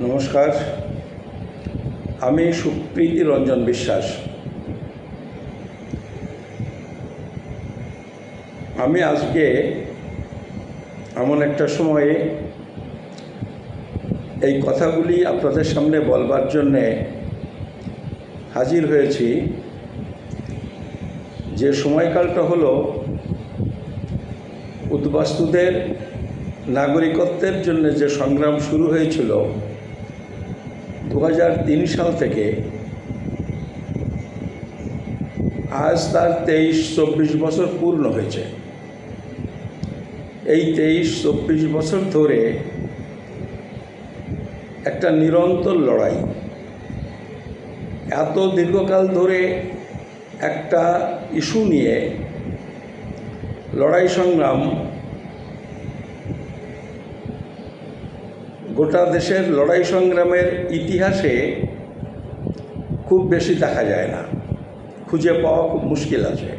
নমস্কার, আমি সুপ্রীতি রঞ্জন বিশ্বাস। আমি আজকে এমন একটা সময়ে এই কথাগুলি আপনাদের সামনে বলবার জন্যে হাজির হয়েছি। যে সময়কালটা হলো উদ্বাস্তুদের নাগরিকত্বের জন্য যে সংগ্রাম শুরু হয়েছিল 2003 সাল থেকে আজ তার 23-24 বছর পূর্ণ হয়েছে। এই 23-24 বছর ধরে একটা নিরন্তর লড়াই, এত দীর্ঘকাল ধরে একটা ইস্যু নিয়ে লড়াই সংগ্রাম গোটা দেশের লড়াই সংগ্রামের ইতিহাসে খুব বেশি দেখা যায় না, খুঁজে পাওয়া খুব মুশকিল আছে।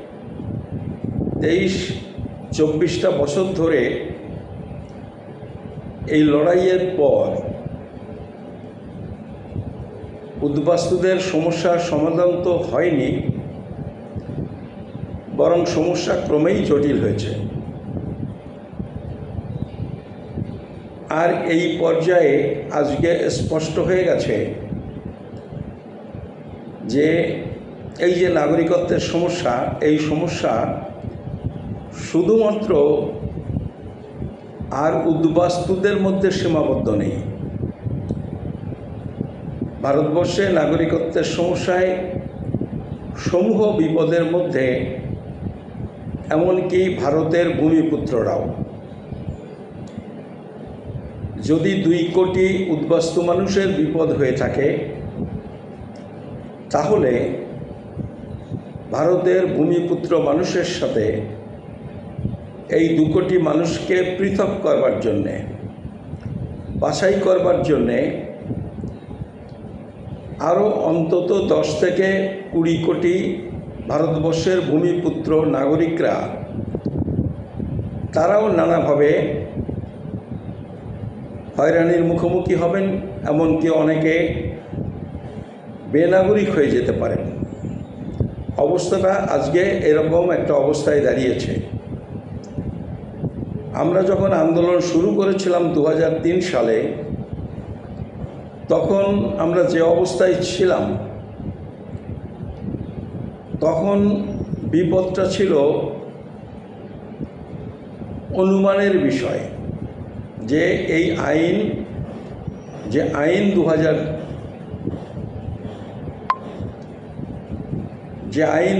23-24টা বছর ধরে এই লড়াইয়ের পর উদ্বাস্তুদের সমস্যার সমাধান তো হয়নি, বরং সমস্যা ক্রমেই জটিল হয়েছে। আর এই পর্যায়ে আজকে স্পষ্ট হয়ে গেছে যে এই যে নাগরিকত্বের সমস্যা, এই সমস্যা শুধুমাত্র আর উদ্বাস্তুদের মধ্যে সীমাবদ্ধ নেই। ভারতবর্ষে নাগরিকত্বের সমস্যায় সমূহ বিপদের মধ্যে এমনকি ভারতের ভূমিপুত্ররাও। যদি 2 কোটি উদ্বাস্তু মানুষের বিপদ হয়ে থাকে, তাহলে ভারতের ভূমিপুত্র মানুষের সাথে এই 2 কোটি মানুষকে পৃথক করবার জন্যে, বাছাই করবার জন্যে আরও অন্তত 10 থেকে 20 কোটি ভারতবর্ষের ভূমিপুত্র নাগরিকরা, তারাও নানাভাবে হয়রানির মুখোমুখি হবেন, এমনকি অনেকে বেনাগরিক হয়ে যেতে পারেন। অবস্থাটা আজকে এরকম একটা অবস্থায় দাঁড়িয়েছে। আমরা যখন আন্দোলন শুরু করেছিলাম 2003 সালে, তখন আমরা যে অবস্থায় ছিলাম, তখন বিপদটা ছিল অনুমানের বিষয়। যে এই আইন, যে আইন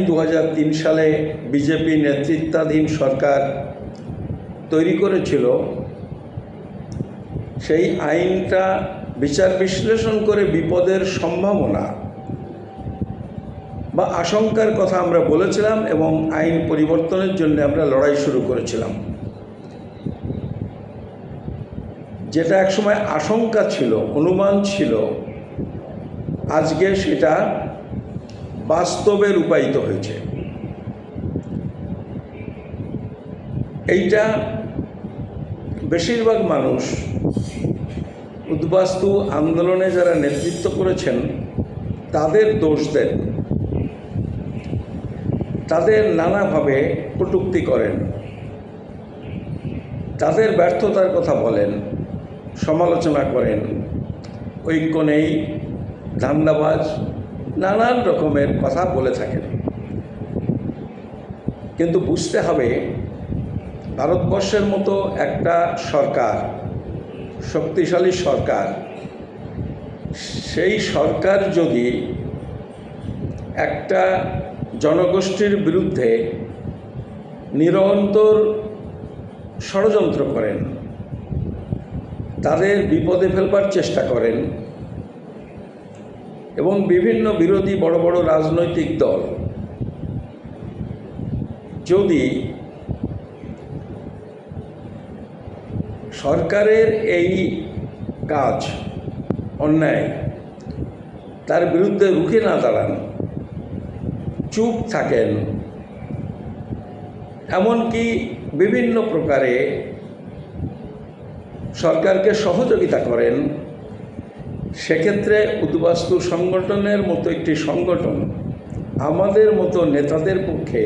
2003 সালে বিজেপি নেতৃত্বাধীন সরকার তৈরি করেছিল, সেই আইনটা বিচার বিশ্লেষণ করে বিপদের সম্ভাবনা বা আশঙ্কার কথা আমরা বলেছিলাম এবং আইন পরিবর্তনের জন্য আমরা লড়াই শুরু করেছিলাম। যেটা একসময় আশঙ্কা ছিল, অনুমান ছিল, আজকে সেটা বাস্তবে রূপায়িত হয়েছে। এইটা বেশিরভাগ মানুষ, উদ্বাস্তু আন্দোলনে যারা নেতৃত্ব করেছেন, তাদের দোষ দেন, তাদের নানাভাবে কটূক্তি করেন, তাদের ব্যর্থতার কথা বলেন, সমালোচনা করেন, ঐক্য নেই, ধান্দাবাজ, নানান রকমের কথা বলে থাকেন। কিন্তু বুঝতে হবে, ভারতবর্ষের মতো একটা সরকার, শক্তিশালী সরকার, সেই সরকার যদি একটা জনগোষ্ঠীর বিরুদ্ধে নিরন্তর ষড়যন্ত্র করেন, তাদের বিপদে ফেলবার চেষ্টা করেন, এবং বিভিন্ন বিরোধী বড় বড় রাজনৈতিক দল যদি সরকারের এই কাজ, অন্যায়, তার বিরুদ্ধে রুখে না দাঁড়ান, চুপ থাকেন, এমনকি বিভিন্ন প্রকারে সরকারকে সহযোগিতা করেন, সেক্ষেত্রে উদ্বাস্তু সংগঠনের মতো একটি সংগঠন আমাদের মতো নেতাদের পক্ষে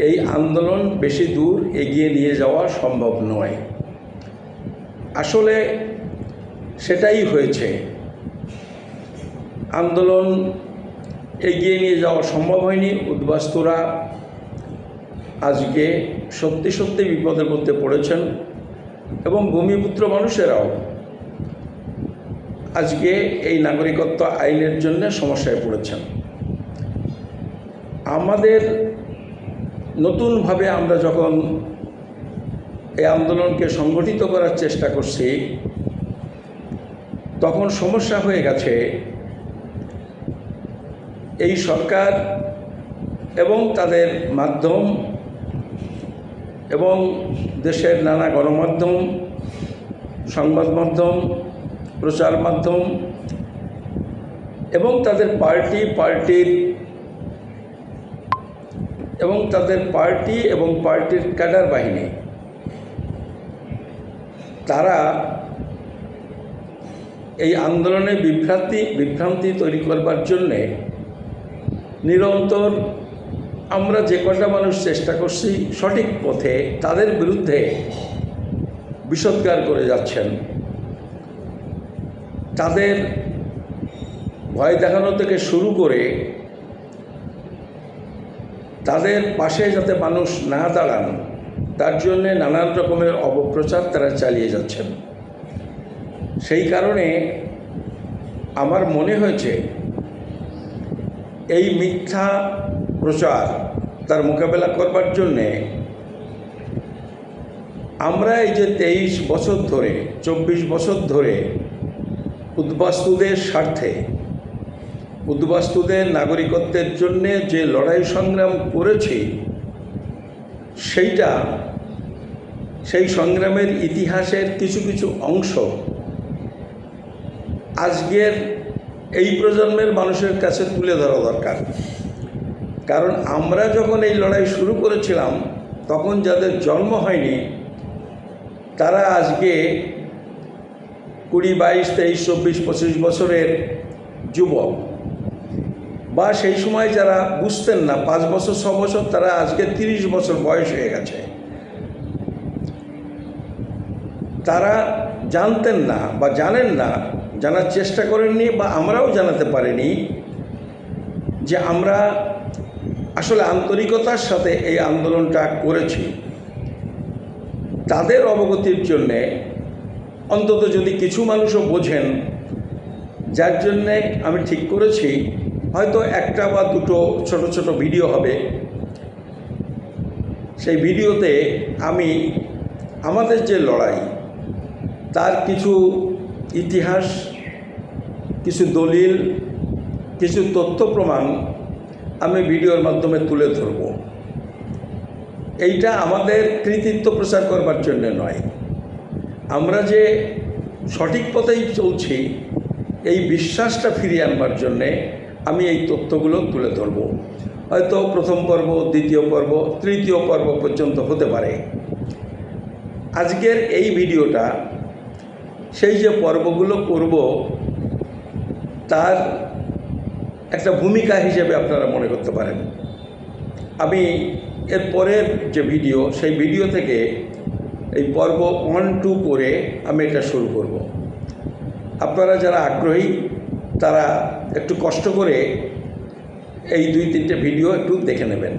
এই আন্দোলন বেশি দূর এগিয়ে নিয়ে যাওয়া সম্ভব নয়। আসলে সেটাই হয়েছে। আন্দোলন এগিয়ে নিয়ে যাওয়া সম্ভব হয়নি। উদ্বাস্তুরা আজকে সত্যি সত্যি বিপদের মধ্যে পড়েছেন এবং ভূমিপুত্র মানুষেরাও আজকে এই নাগরিকত্ব আইনের জন্য সমস্যায় পড়েছেন। আমাদের নতুনভাবে আমরা যখন এই আন্দোলনকে সংগঠিত করার চেষ্টা করছি, তখন সমস্যা হয়ে গেছে এই সরকার এবং তাদের মাধ্যম এবং দেশের নানা গণমাধ্যম, সংবাদ মাধ্যম, প্রচার মাধ্যম এবং তাদের পার্টি এবং পার্টির ক্যাডার বাহিনী, তারা এই আন্দোলনে বিভ্রান্তি তৈরি করবার জন্যে নিরন্তর আমরা যে কটা মানুষ চেষ্টা করছি সঠিক পথে, তাদের বিরুদ্ধে বিষোদ্গার করে যাচ্ছেন। তাদের ভয় দেখানো থেকে শুরু করে তাদের পাশে যাতে মানুষ না দাঁড়ান তার জন্যে নানান রকমের অপপ্রচার তারা চালিয়ে যাচ্ছেন। সেই কারণে আমার মনে হয়েছে এই মিথ্যা প্রচার তার মোকাবেলা করবার জন্যে আমরা এই যে 23 বছর ধরে 24 বছর ধরে উদ্বাস্তুদের স্বার্থে, উদ্বাস্তুদের নাগরিকত্বের জন্যে যে লড়াই সংগ্রাম করেছি, সেই সংগ্রামের ইতিহাসের কিছু কিছু অংশ আজকের এই প্রজন্মের মানুষের কাছে তুলে ধরা দরকার। কারণ আমরা যখন এই লড়াই শুরু করেছিলাম তখন যাদের জন্ম হয়নি তারা আজকে 20, 22, 23, 24, 25 বছরের যুবক, বা সেই সময় যারা বুঝতেন না 5 বছর 6 বছর, তারা আজকে 30 বছর বয়স হয়ে গেছে। তারা জানতেন না বা জানেন না, জানার চেষ্টা করেননি বা আমরাও জানাতে পারিনি যে আমরা আসলে আন্তরিকতার সাথে এই আন্দোলনটা করেছি। তাদের অবগতির জন্যে অন্তত যদি কিছু মানুষও বোঝেন, যার জন্যে আমি ঠিক করেছি হয়তো একটা বা দুটো ছোট ছোট ভিডিও হবে। সেই ভিডিওতে আমি আমাদের যে লড়াই তার কিছু ইতিহাস, কিছু দলিল, কিছু তথ্য প্রমাণ আমি ভিডিওর মাধ্যমে তুলে ধরব। এইটা আমাদের কৃতিত্ব প্রচার করবার জন্য নয়, আমরা যে সঠিক পথেই চলছি এই বিশ্বাসটা ফিরিয়ে আনবার জন্যে আমি এই তথ্যগুলো তুলে ধরব। হয়তো প্রথম পর্ব, দ্বিতীয় পর্ব, তৃতীয় পর্ব পর্যন্ত হতে পারে। আজকের এই ভিডিওটা সেই যে পর্বগুলো করব তার একটা ভূমিকা হিসেবে আপনারা মনে করতে পারেন। আমি এর পরের যে ভিডিও, সেই ভিডিও থেকে এই পর্ব 1, 2 করে আমি এটা শুরু করব। আপনারা যারা আগ্রহী তারা একটু কষ্ট করে এই 2-3টে ভিডিও একটু দেখে নেবেন।